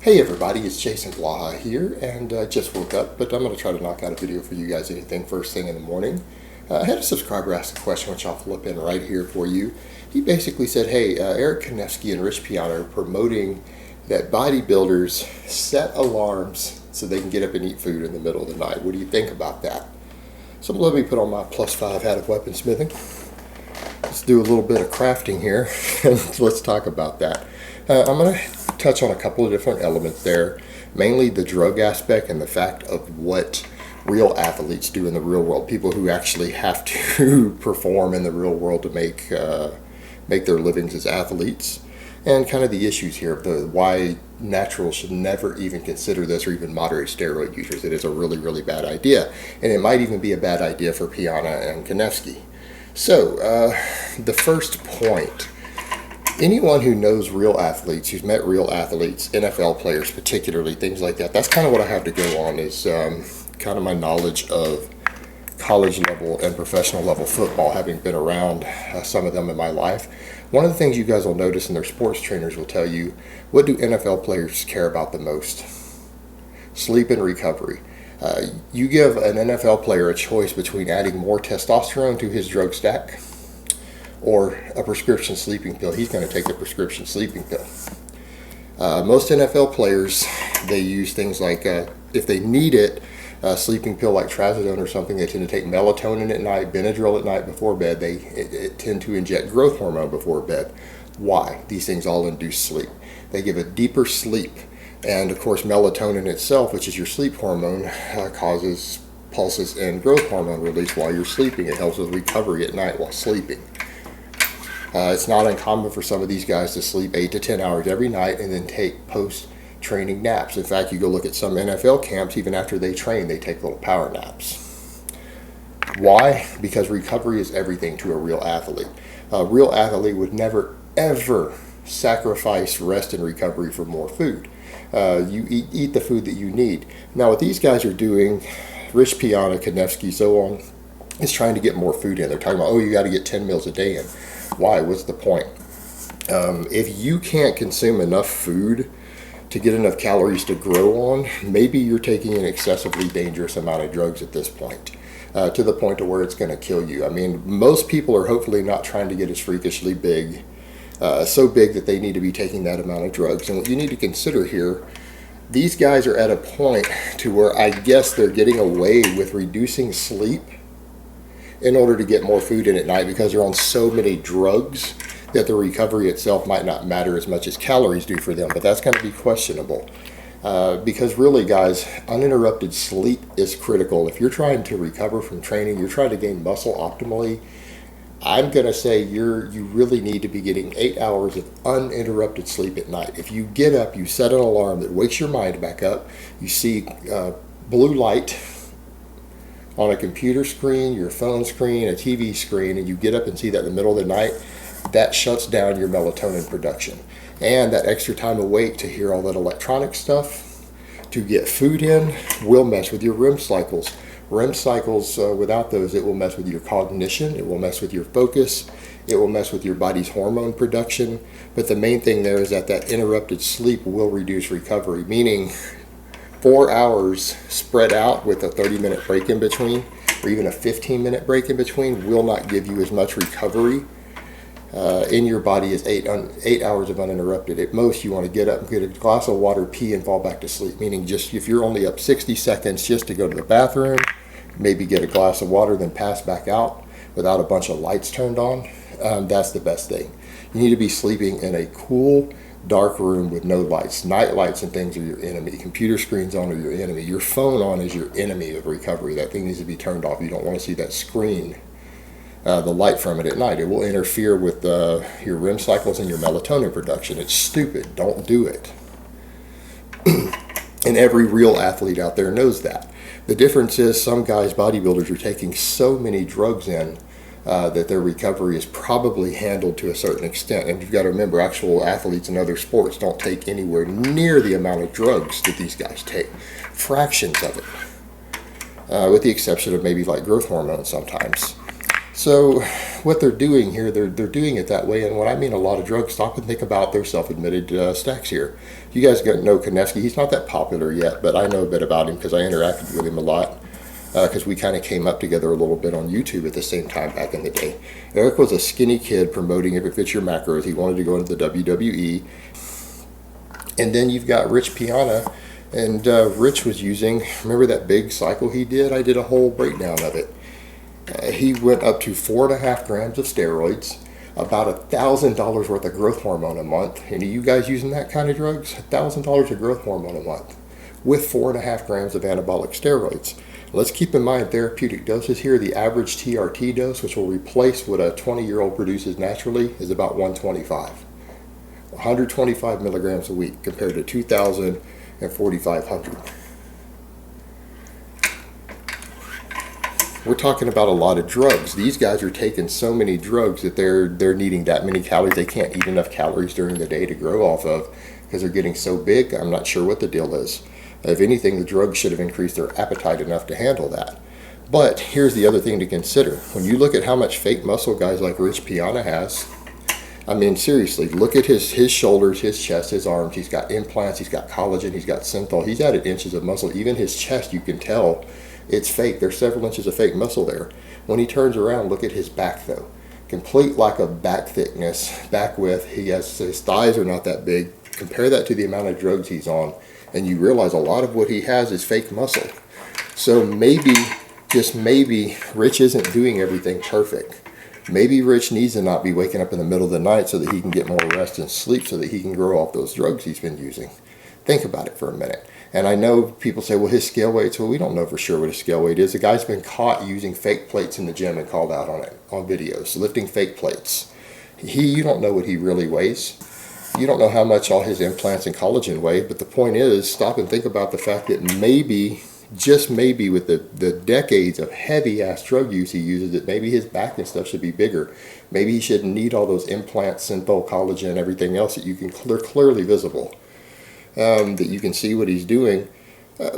Hey everybody, it's Jason Blaha here, and just woke up, but I'm going to try to knock out a video for you guys anything first thing in the morning. I had a subscriber ask a question, which I'll flip in right here for you. He basically said, hey, Eric Kanevsky and Piana are promoting that bodybuilders set alarms so they can get up and eat food in the middle of the night. What do you think about that? So let me put on my +5 hat of weaponsmithing. Let's do a little bit of crafting here, and let's talk about that. I'm going to touch on a couple of different elements there, mainly the drug aspect and the fact of what real athletes do in the real world, people who actually have to perform in the real world to make their livings as athletes, and kind of the issues here of why naturals should never even consider this, or even moderate steroid users. It is a really, really bad idea, and it might even be a bad idea for Piana and Kanevsky. So the first point, anyone who knows real athletes, who's met real athletes, NFL players particularly, things like that, that's kind of what I have to go on, is kind of my knowledge of college level and professional level football, having been around some of them in my life. One of the things you guys will notice, and their sports trainers will tell you, what do NFL players care about the most? Sleep and recovery. You give an NFL player a choice between adding more testosterone to his drug stack or a prescription sleeping pill. He's going to take the prescription sleeping pill. Most NFL players, they use things like, if they need it, a sleeping pill like trazodone or something, they tend to take melatonin at night, Benadryl at night before bed. They tend to inject growth hormone before bed. Why? These things all induce sleep. They give a deeper sleep. And of course, melatonin itself, which is your sleep hormone, causes pulses and growth hormone release while you're sleeping. It helps with recovery at night while sleeping. It's not uncommon for some of these guys to sleep 8 to 10 hours every night and then take post-training naps. In fact, you go look at some NFL camps, even after they train, they take little power naps. Why? Because recovery is everything to a real athlete. A real athlete would never, ever sacrifice rest and recovery for more food. You eat the food that you need. Now, what these guys are doing, Piana, Kanevsky, so on, is trying to get more food in. They're talking about, oh, you got to get 10 meals a day in. Why? What's the point? If you can't consume enough food to get enough calories to grow on, maybe you're taking an excessively dangerous amount of drugs at this point, to the point to where it's going to kill you. I mean, most people are hopefully not trying to get as freakishly big, so big that they need to be taking that amount of drugs. And what you need to consider here, these guys are at a point to where I guess they're getting away with reducing sleep in order to get more food in at night, because they're on so many drugs that the recovery itself might not matter as much as calories do for them. But that's going to be questionable, because really, guys, uninterrupted sleep is critical. If you're trying to recover from training, you're trying to gain muscle optimally, I'm going to say you really need to be getting 8 hours of uninterrupted sleep at night. If you get up, you set an alarm that wakes your mind back up, you see blue light on a computer screen, your phone screen, a TV screen, and you get up and see that in the middle of the night, that shuts down your melatonin production. And that extra time awake to hear all that electronic stuff, to get food in, will mess with your REM cycles. REM cycles, without those, it will mess with your cognition, it will mess with your focus, it will mess with your body's hormone production. But the main thing there is that interrupted sleep will reduce recovery, meaning 4 hours spread out with a 30-minute break in between, or even a 15-minute break in between, will not give you as much recovery in your body as 8 hours of uninterrupted. At most, you want to get up and get a glass of water, pee, and fall back to sleep, meaning just if you're only up 60 seconds just to go to the bathroom, maybe get a glass of water, then pass back out without a bunch of lights turned on, that's the best thing. You need to be sleeping in a cool, dark room with no lights. Night lights and things are your enemy. Computer screens on are your enemy. Your phone on is your enemy of recovery. That thing needs to be turned off. You don't want to see that screen, the light from it at night. It will interfere with your REM cycles and your melatonin production. It's stupid. Don't do it. And every real athlete out there knows that. The difference is some guys, bodybuilders, are taking so many drugs in that their recovery is probably handled to a certain extent. And you've got to remember, actual athletes in other sports don't take anywhere near the amount of drugs that these guys take. Fractions of it, with the exception of maybe like growth hormone sometimes. So what they're doing here, they're doing it that way. And when I mean a lot of drugs, stop and think about their self-admitted stacks here. You guys know Kanevsky. He's not that popular yet, but I know a bit about him because I interacted with him a lot. Because we kind of came up together a little bit on YouTube at the same time back in the day. Eric was a skinny kid promoting If It Fits Your Macros. He wanted to go into the WWE. And then you've got Rich Piana. And Rich was using, remember that big cycle he did? I did a whole breakdown of it. He went up to 4.5 grams of steroids, about $1,000 worth of growth hormone a month. Any of you guys using that kind of drugs? $1,000 of growth hormone a month with 4.5 grams of anabolic steroids. Let's keep in mind therapeutic doses here. The average TRT dose, which will replace what a 20-year-old produces naturally, is about 125. 125 milligrams a week compared to 2,000 and 4,500. We're talking about a lot of drugs. These guys are taking so many drugs that they're needing that many calories. They can't eat enough calories during the day to grow off of because they're getting so big. I'm not sure what the deal is. If anything, the drugs should have increased their appetite enough to handle that. But here's the other thing to consider. When you look at how much fake muscle guys like Rich Piana has, I mean, seriously, look at his shoulders, his chest, his arms. He's got implants, he's got collagen, he's got synthol. He's added inches of muscle. Even his chest, you can tell it's fake. There's several inches of fake muscle there. When he turns around, look at his back, though. Complete lack of back thickness, back width. His thighs are not that big. Compare that to the amount of drugs he's on, and you realize a lot of what he has is fake muscle. So maybe, just maybe, Rich isn't doing everything perfect. Maybe Rich needs to not be waking up in the middle of the night so that he can get more rest and sleep so that he can grow off those drugs he's been using. Think about it for a minute. And I know people say, well, his scale weight's, well, we don't know for sure what his scale weight is. The guy's been caught using fake plates in the gym and called out on it, on videos, lifting fake plates. You don't know what he really weighs. You don't know how much all his implants and collagen weigh, but the point is, stop and think about the fact that maybe, just maybe with the decades of heavy-ass drug use he uses, that maybe his back and stuff should be bigger. Maybe he shouldn't need all those implants, synthol, collagen, everything else that you can, they're clearly visible. That you can see what he's doing.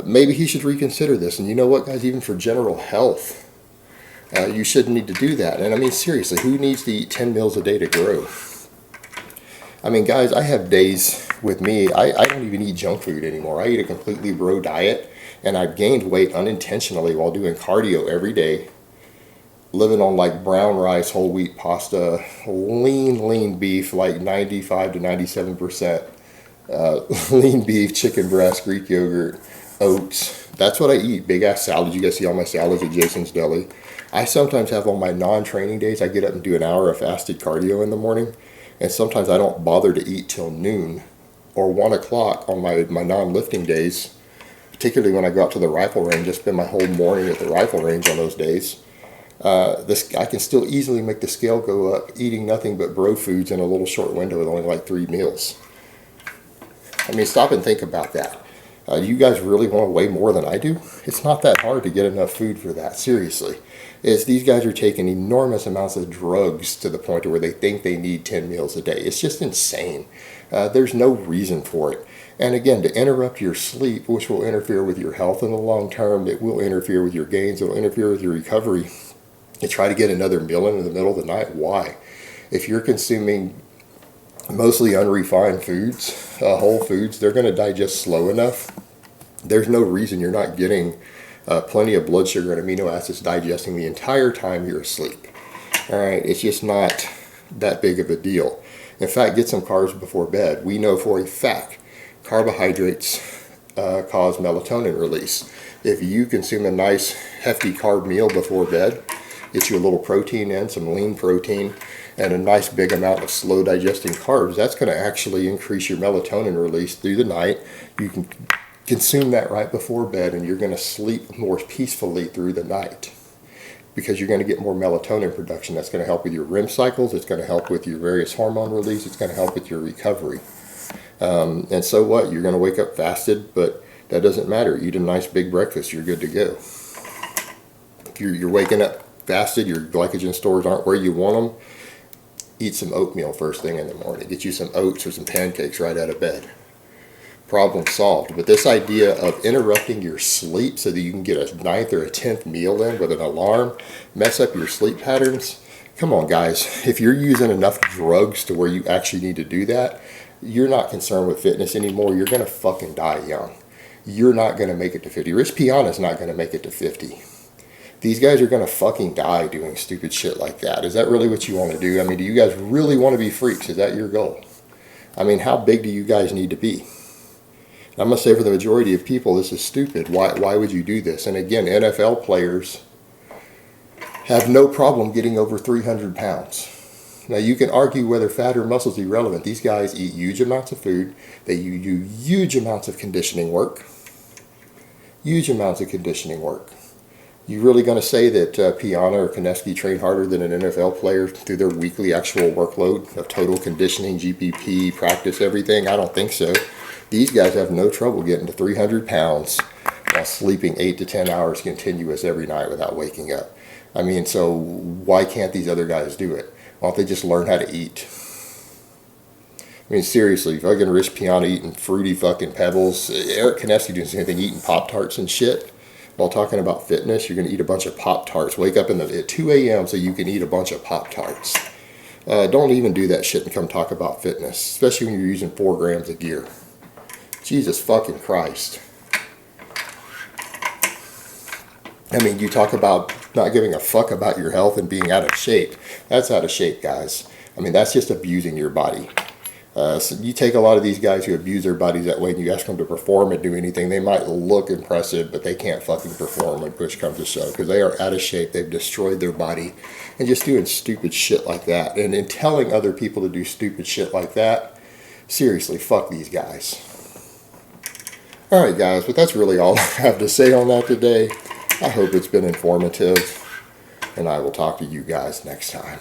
Maybe he should reconsider this. And you know what, guys, even for general health, you shouldn't need to do that. And I mean, seriously, who needs to eat 10 meals a day to grow? I mean, guys, I have days with me, I don't even eat junk food anymore. I eat a completely raw diet, and I've gained weight unintentionally while doing cardio every day, living on like brown rice, whole wheat pasta, lean beef, like 95 to 97%. Lean beef, chicken breast, Greek yogurt, oats. That's what I eat. Big ass salads. You guys see all my salads at Jason's Deli. I sometimes have on my non-training days, I get up and do an hour of fasted cardio in the morning. And sometimes I don't bother to eat till noon or 1 o'clock on my non-lifting days. Particularly when I go out to the rifle range, I spend my whole morning at the rifle range on those days. I can still easily make the scale go up eating nothing but bro foods in a little short window with only like 3 meals. I mean, stop and think about that. You guys really want to weigh more than I do? It's not that hard to get enough food for that, seriously. These guys are taking enormous amounts of drugs to the point where they think they need 10 meals a day. It's just insane. There's no reason for it. And again, to interrupt your sleep, which will interfere with your health in the long term, it will interfere with your gains, it will interfere with your recovery. You try to get another meal in the middle of the night, why? If you're consuming mostly unrefined foods, whole foods, they're going to digest slow enough. There's no reason you're not getting plenty of blood sugar and amino acids digesting the entire time you're asleep. All right, it's just not that big of a deal. In fact, get some carbs before bed. We know for a fact carbohydrates cause melatonin release. If you consume a nice hefty carb meal before bed, get you a little protein in, some lean protein, and a nice big amount of slow digesting carbs, that's going to actually increase your melatonin release through the night. You can consume that right before bed, and you're going to sleep more peacefully through the night because you're going to get more melatonin production. That's going to help with your REM cycles. It's going to help with your various hormone release. It's going to help with your recovery. And so what? You're going to wake up fasted, but that doesn't matter. Eat a nice big breakfast. You're good to go. If you're waking up fasted, your glycogen stores aren't where you want them, eat some oatmeal first thing in the morning. Get you some oats or some pancakes right out of bed. problem solved. But this idea of interrupting your sleep so that you can get a 9th or a 10th meal in with an alarm, mess up your sleep patterns. Come on, guys. If you're using enough drugs to where you actually need to do that, you're not concerned with fitness anymore. You're going to fucking die young. You're not going to make it to 50. Rich Piana's not going to make it to 50. These guys are going to fucking die doing stupid shit like that. Is that really what you want to do? I mean, do you guys really want to be freaks? Is that your goal? I mean, how big do you guys need to be? I'm going to say for the majority of people, this is stupid. Why would you do this? And again, NFL players have no problem getting over 300 pounds. Now, you can argue whether fat or muscle is irrelevant. These guys eat huge amounts of food. They do huge amounts of conditioning work. Huge amounts of conditioning work. You really going to say that Piana or Kanevsky train harder than an NFL player through their weekly actual workload of total conditioning, GPP, practice, everything? I don't think so. These guys have no trouble getting to 300 pounds while sleeping 8 to 10 hours continuous every night without waking up. I mean, so why can't these other guys do it? Why don't they just learn how to eat? I mean, seriously, fucking Rich Piana eating fruity fucking pebbles. Eric Kanevsky doing the same thing, eating Pop-Tarts and shit. While talking about fitness, you're going to eat a bunch of Pop-Tarts. Wake up at 2 a.m. so you can eat a bunch of Pop-Tarts. Don't even do that shit and come talk about fitness, especially when you're using 4 grams of gear. Jesus fucking Christ. I mean, you talk about not giving a fuck about your health and being out of shape. That's out of shape, guys. I mean, that's just abusing your body. So you take a lot of these guys who abuse their bodies that way and you ask them to perform and do anything, they might look impressive, but they can't fucking perform when push comes to shove because they are out of shape. They've destroyed their body and just doing stupid shit like that. And in telling other people to do stupid shit like that, seriously, fuck these guys. Alright guys, but that's really all I have to say on that today. I hope it's been informative, and I will talk to you guys next time.